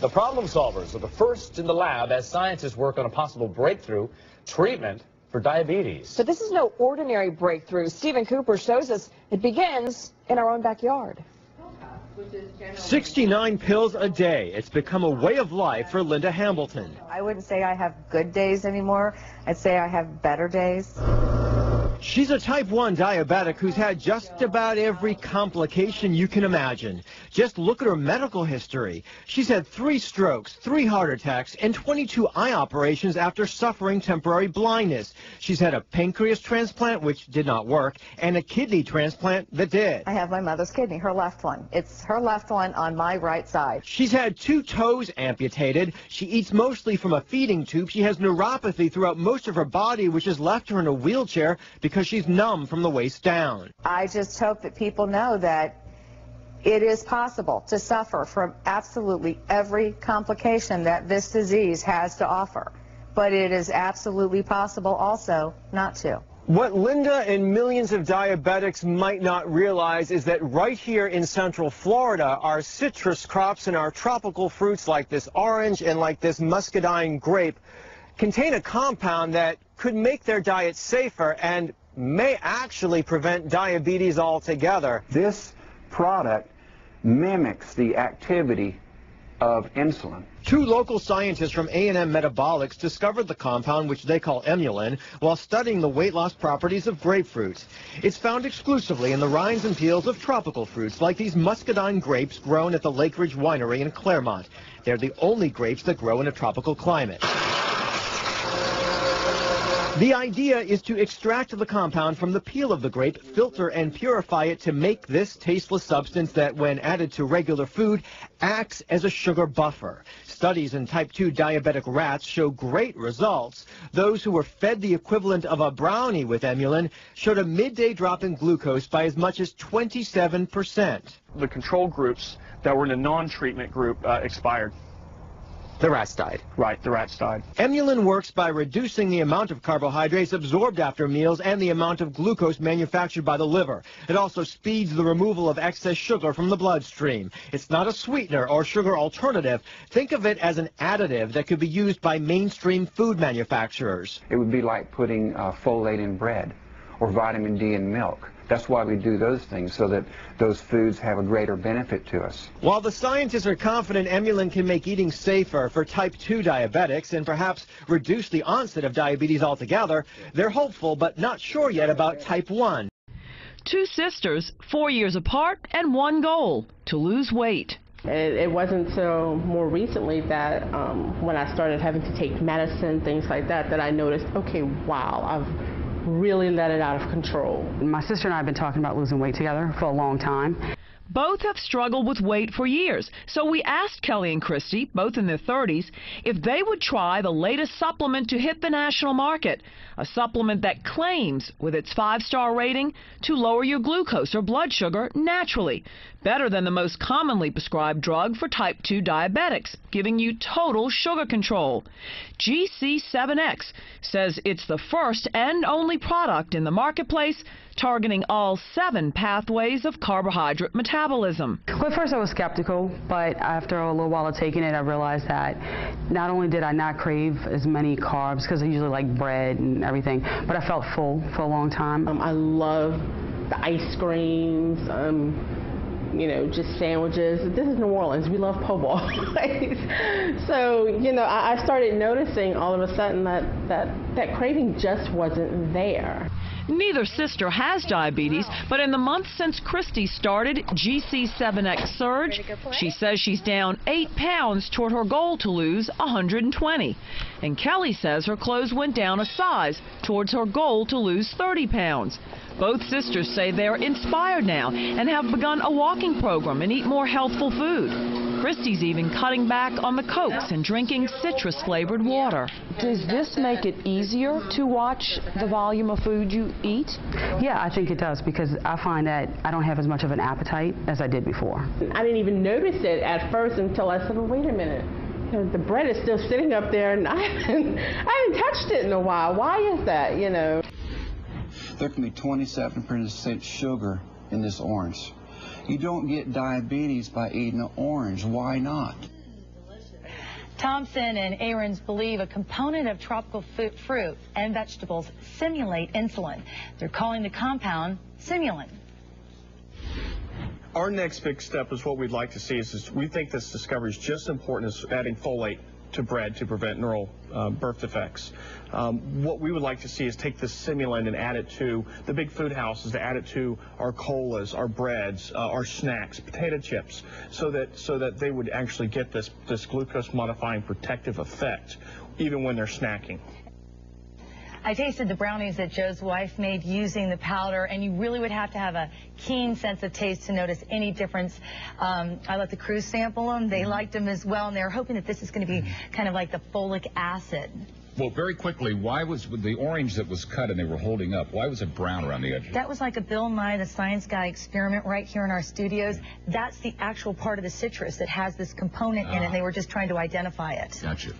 The problem solvers are the first in the lab as scientists work on a possible breakthrough treatment for diabetes. But this is no ordinary breakthrough. Stephen Cooper shows us it begins in our own backyard. 69 pills a day. It's become a way of life for Linda Hambleton. I wouldn't say I have good days anymore. I'd say I have better days. She's a type 1 diabetic who's had just about every complication you can imagine. Just look at her medical history. She's had 3 strokes, 3 heart attacks, and 22 eye operations after suffering temporary blindness. She's had a pancreas transplant, which did not work, and a kidney transplant that did. I have my mother's kidney, her left one. It's her left one on my right side. She's had 2 toes amputated. She eats mostly from a feeding tube. She has neuropathy throughout most of her body, which has left her in a wheelchair because she's numb from the waist down. I just hope that people know that it is possible to suffer from absolutely every complication that this disease has to offer. But it is absolutely possible also not to. What Linda and millions of diabetics might not realize is that right here in Central Florida, our citrus crops and our tropical fruits like this orange and like this muscadine grape contain a compound that could make their diet safer and may actually prevent diabetes altogether. This product mimics the activity of insulin. 2 local scientists from A&M Metabolics discovered the compound, which they call emulin, while studying the weight loss properties of grapefruits. It's found exclusively in the rinds and peels of tropical fruits, like these muscadine grapes grown at the Lake Ridge Winery in Claremont. They're the only grapes that grow in a tropical climate. The idea is to extract the compound from the peel of the grape, filter and purify it to make this tasteless substance that, when added to regular food, acts as a sugar buffer. Studies in type 2 diabetic rats show great results. Those who were fed the equivalent of a brownie with emulin showed a midday drop in glucose by as much as 27%. The control groups that were in the non-treatment group expired. The rats died. Right, the rats died. Emulin works by reducing the amount of carbohydrates absorbed after meals and the amount of glucose manufactured by the liver. It also speeds the removal of excess sugar from the bloodstream. It's not a sweetener or sugar alternative. Think of it as an additive that could be used by mainstream food manufacturers. It would be like putting folate in bread or vitamin D in milk. That's why we do those things, so that those foods have a greater benefit to us. While the scientists are confident emulin can make eating safer for type 2 diabetics and perhaps reduce the onset of diabetes altogether, they're hopeful but not sure yet about type 1. 2 sisters, 4 years apart, and one goal: to lose weight. It wasn't until more recently that when I started having to take medicine, things like that, that I noticed, okay, wow, I've really let it out of control. My sister and I have been talking about losing weight together for a long time. Both have struggled with weight for years, so we asked Kelly and Christy, both in their 30s, if they would try the latest supplement to hit the national market, a supplement that claims, with its 5-star rating, to lower your glucose or blood sugar naturally, better than the most commonly prescribed drug for type 2 diabetics, giving you total sugar control. GC7X says it's the first and only product in the marketplace targeting all 7 pathways of carbohydrate metabolism. Well, at first I was skeptical, but after a little while of taking it, I realized that not only did I not crave as many carbs, because I usually like bread and everything, but I felt full for a long time. I love the ice creams, you know, just sandwiches. This is New Orleans. We love po' boys. So, you know, I started noticing all of a sudden that craving just wasn't there. Neither sister has diabetes, but in the month since Christy started GC7X Surge, she says she's down 8 pounds toward her goal to lose 120. And Kelly says her clothes went down a size towards her goal to lose 30 pounds. Both sisters say they're inspired now and have begun a walking program and eat more healthful food. Christy's even cutting back on the Cokes and drinking citrus-flavored water. Does this make it easier to watch the volume of food you eat? Yeah, I think it does, because I find that I don't have as much of an appetite as I did before. I didn't even notice it at first until I said, well, wait a minute. You know, the bread is still sitting up there and I haven't touched it in a while. Why is that, you know? There can be 27% sugar in this orange. You don't get diabetes by eating an orange. Why not? Thompson and Ahrens believe a component of tropical fruit and vegetables simulate insulin. They're calling the compound emulin. Our next big step is what we'd like to see is we think this discovery is just as important as adding folate to bread to prevent neural birth defects. What we would like to see is take this emulin and add it to the big food houses, to add it to our colas, our breads, our snacks, potato chips, so that they would actually get this glucose modifying protective effect even when they're snacking. I tasted the brownies that Joe's wife made using the powder, and you really would have to have a keen sense of taste to notice any difference. I let the crew sample them. They liked them as well, and they were hoping that this is going to be kind of like the folic acid. Well, very quickly, why was the orange that was cut and they were holding up, why was it brown around the edges? That was like a Bill Nye the Science Guy experiment right here in our studios. That's the actual part of the citrus that has this component in it. They were just trying to identify it. Gotcha.